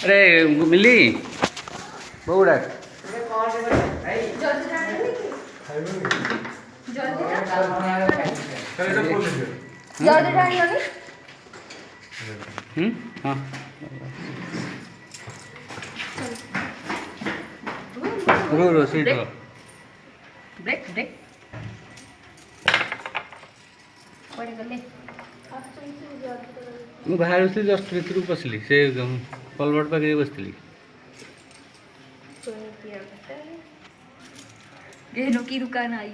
अरे मिली बहुड़ा हाँ रो seat brake break ମୁଁ ବାହାରୁ ଆସିଲି ଜଷ୍ଟ ଭିତରକୁ ପଶିଲି ସେ କଲବଟ ପାଖରେ ବସିଥିଲି गहनों की दुकान आई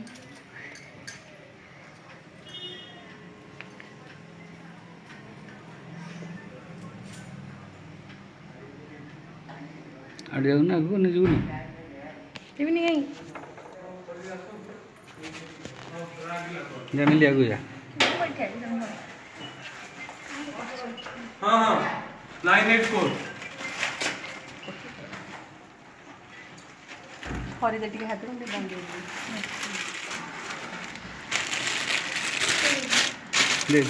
ଆଡ଼େ ଯାଉନା ଆଗକୁ ନା ଯିବୁନି ये भी नहीं आई ଯା ମିଲି ଆଗକୁ ଯା हाँ हाँ 984 हरी दे हाथ में बंद दे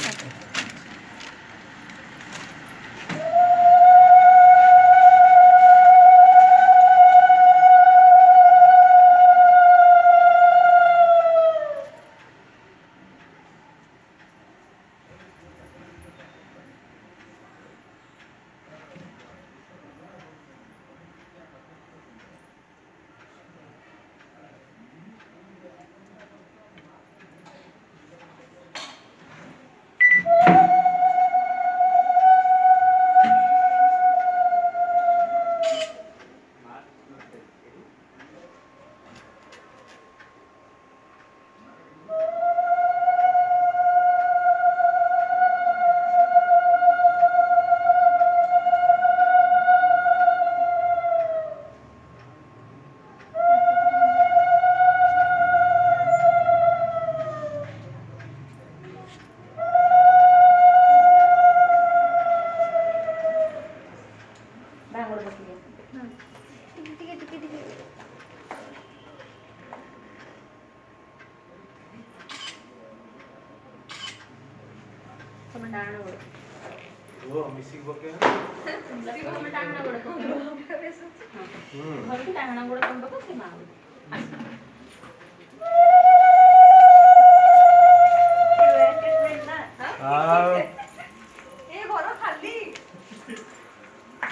वो मिसिंग बके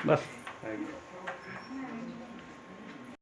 बस